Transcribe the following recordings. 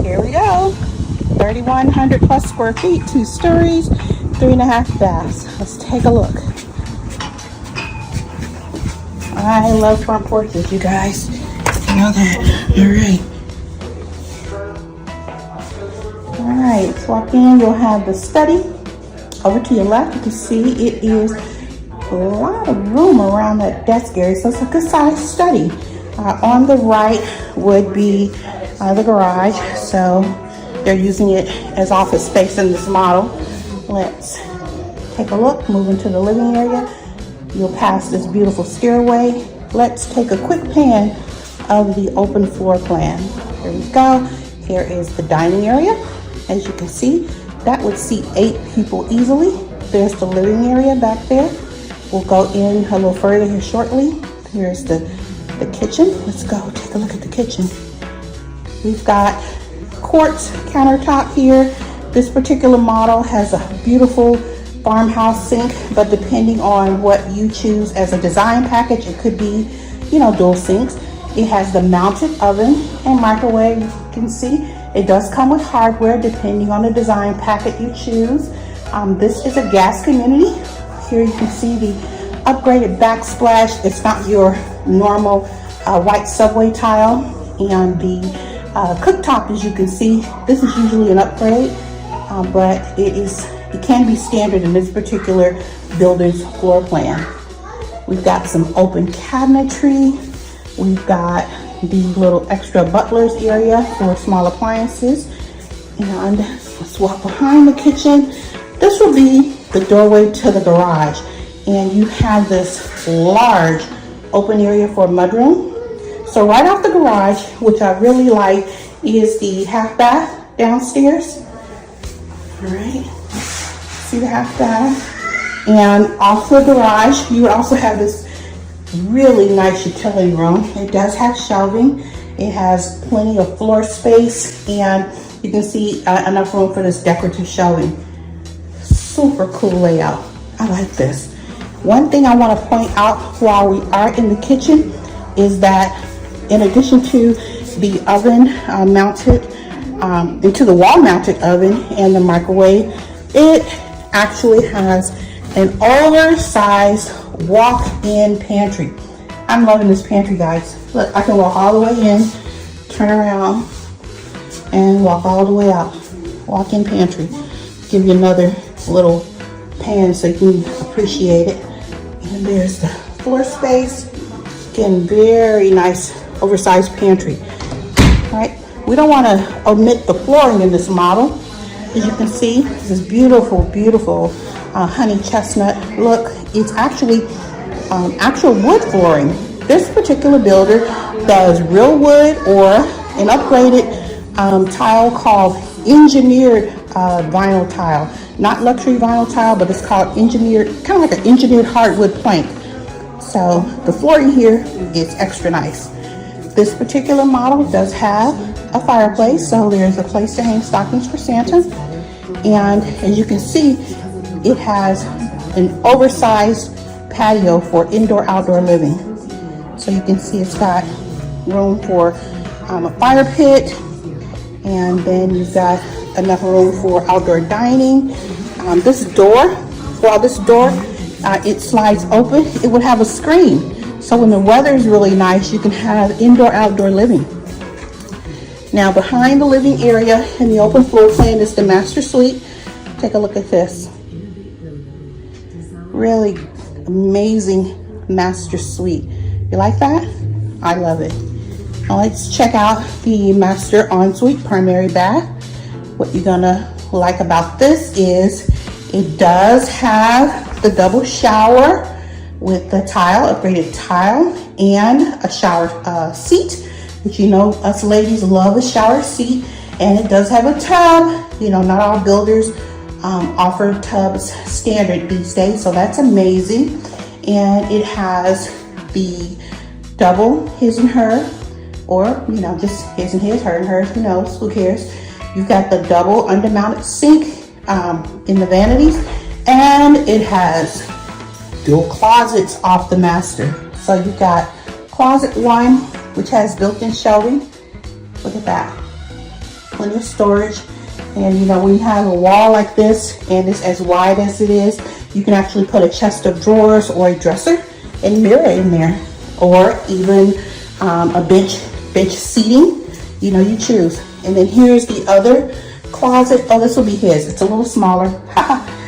Here we go. 3,100 plus square feet, 2 stories, 3.5 baths. Let's take a look. I love front porches, you guys. You know that. All right, let's walk in. You'll have the study. Over to your left, you can see it is a lot of room around that desk area, so it's a good sized study. On the right would be the garage, so they're using it as office space in this model. Let's take a look. Move into the living area. You'll pass this beautiful stairway. Let's take a quick pan of the open floor plan. Here we go. Here is the dining area. As you can see, that would seat 8 people easily. There's the living area back there. We'll go in a little further here shortly. Here's the kitchen. Let's go take a look at the kitchen. We've got quartz countertop here. This particular model has a beautiful farmhouse sink, but depending on what you choose as a design package, it could be, dual sinks. It has the mounted oven and microwave. You can see it does come with hardware depending on the design packet you choose. This is a gas community. Here you can see the upgraded backsplash. It's not your normal white subway tile. And the cooktop, as you can see, this is usually an upgrade, but it can be standard in this particular builder's floor plan. We've got some open cabinetry. We've got the little extra butler's area for small appliances. And let's walk behind the kitchen. This will be the doorway to the garage. And you have this large open area for a mudroom. So right off the garage, which I really like, is the half bath downstairs. All right, see the half bath. And off the garage, you would also have this really nice utility room. It does have shelving. It has plenty of floor space, and you can see enough room for this decorative shelving. Super cool layout. I like this. One thing I want to point out while we are in the kitchen is that in addition to the oven mounted, into the wall mounted oven and the microwave, it actually has an oversized walk-in pantry. I'm loving this pantry, guys. Look, I can walk all the way in, turn around, and walk all the way out. Walk-in pantry. Give you another little pan so you can appreciate it. And there's the floor space. Again, very nice oversized pantry. All right, we don't want to omit the flooring in this model. As you can see, this is beautiful, beautiful honey chestnut look. It's actually actual wood flooring. This particular builder does real wood or an upgraded tile called engineered vinyl tile. Not luxury vinyl tile, but it's called engineered, kind of like an engineered hardwood plank. So the flooring here is extra nice. This particular model does have a fireplace, so there's a place to hang stockings for Santa. And as you can see, it has an oversized patio for indoor-outdoor living. So you can see it's got room for a fire pit, and then you've got enough room for outdoor dining. This door, it slides open. It would have a screen. So when the weather is really nice, you can have indoor-outdoor living. Now behind the living area in the open floor plan is the master suite. Take a look at this. Really amazing master suite. You like that? I love it. Now let's check out the master ensuite primary bath. What you're gonna like about this is it does have the double shower with the tile, upgraded tile, and a shower seat, which us ladies love a shower seat. And it does have a tub. Not all builders offer tubs standard these days, so that's amazing. And it has the double his and her, or just his and his, her and hers, who cares. You've got the double undermounted sink in the vanities, and it has dual closets off the master. So you've got closet one, which has built-in shelving. Look at that. plenty of storage. And you know, when you have a wall like this and it's as wide as it is, you can actually put a chest of drawers or a dresser and mirror in there, or even a bench seating. You know, you choose. And then here's the other closet. Oh, this will be his. It's a little smaller.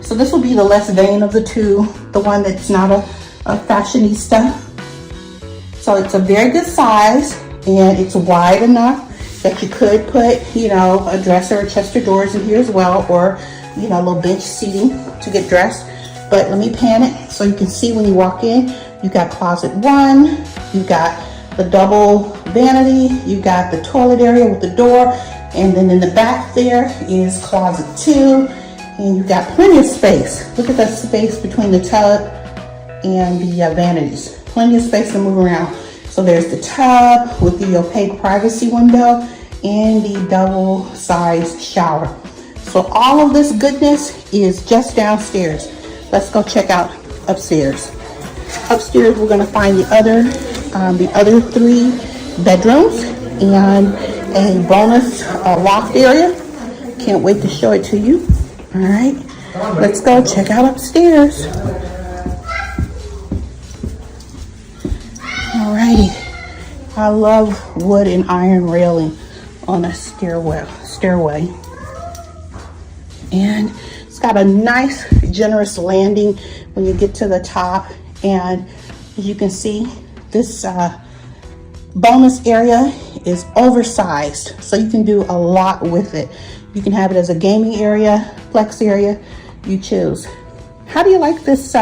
So this will be the less vain of the two, the one that's not a fashionista. So it's a very good size, and it's wide enough that you could put, you know, a dresser or chest of drawers in here as well, or, you know, a little bench seating to get dressed. But let me pan it so you can see when you walk in. You got closet 1, you got the double vanity, you got the toilet area with the door, and then in the back there is closet 2, and you got plenty of space. Look at that space between the tub and the vanities. Plenty of space to move around. So there's the tub with the opaque privacy window and the double-sized shower. So all of this goodness is just downstairs. Let's go check out upstairs. Upstairs, we're gonna find the other 3 bedrooms and a bonus loft area. Can't wait to show it to you. All right, let's go check out upstairs. Alrighty, I love wood and iron railing on a stairway. And it's got a nice, generous landing when you get to the top. And as you can see, this bonus area is oversized, so you can do a lot with it. You can have it as a gaming area, flex area, you choose. How do you like this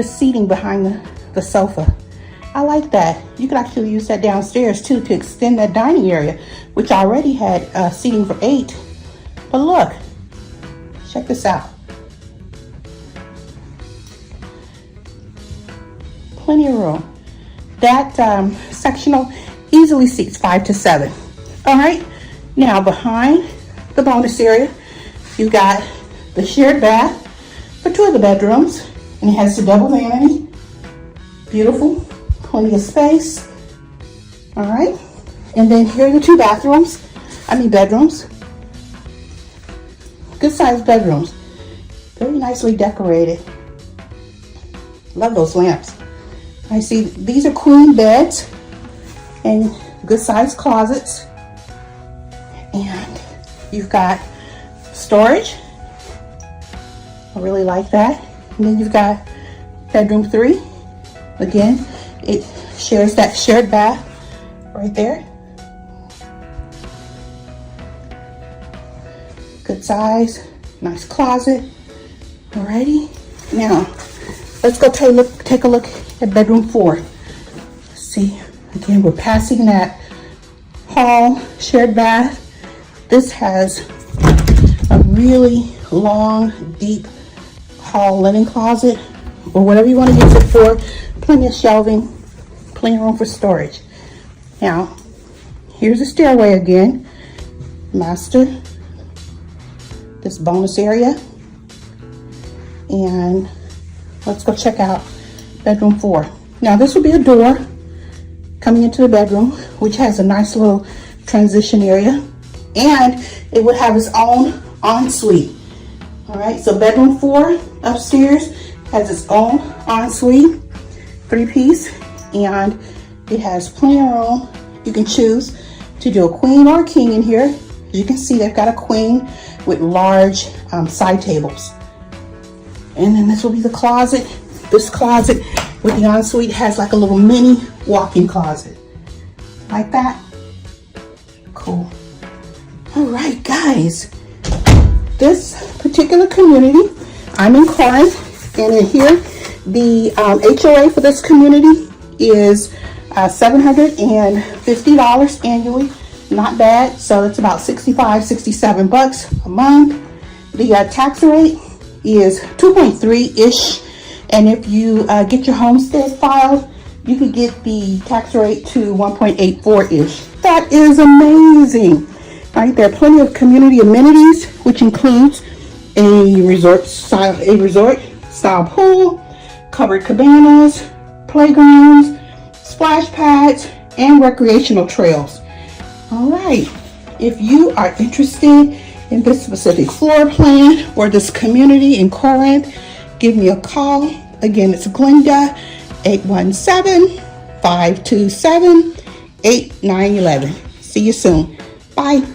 seating behind the sofa? I like that. You could actually use that downstairs too to extend that dining area, which already had seating for 8. But look, check this out. Plenty of room. That sectional easily seats 5 to 7. All right, now behind the bonus area, you got the shared bath for 2 of the bedrooms, and it has the double vanity. Beautiful. Plenty of space. All right, and then here are the 2 bedrooms. Good sized bedrooms, very nicely decorated. Love those lamps. I see these are queen beds and good sized closets, and you've got storage. I really like that. And then you've got bedroom 3. Again, it shares that shared bath right there. Good size, nice closet. Alrighty, now let's go take a look at bedroom 4. Let's see, again, we're passing that hall shared bath. This has a really long, deep hall linen closet, or whatever you want to use it for. Plenty of shelving, plenty of room for storage. Now, here's the stairway again. Master, this bonus area. And let's go check out bedroom 4. Now, this will be a door coming into the bedroom, which has a nice little transition area. And it would have its own ensuite. All right, so bedroom 4 upstairs has its own ensuite. 3-piece, and it has plenty of room. You can choose to do a queen or a king in here. As you can see, they've got a queen with large side tables. And then this will be the closet. This closet with the ensuite has like a little mini walk-in closet. Like that. Cool. All right, guys. This particular community, I'm in Corinth, and in here, the HOA for this community is $750 annually. Not bad. So it's about $67 a month. The tax rate is 2.3-ish. And if you get your homestead filed, you can get the tax rate to 1.84-ish. That is amazing. Right, there are plenty of community amenities, which includes a resort style pool, covered cabanas, playgrounds, splash pads, and recreational trails. All right, If you are interested in this specific floor plan or this community in Corinth, give me a call. Again, it's Glenda, 817-527-8911. See you soon. Bye.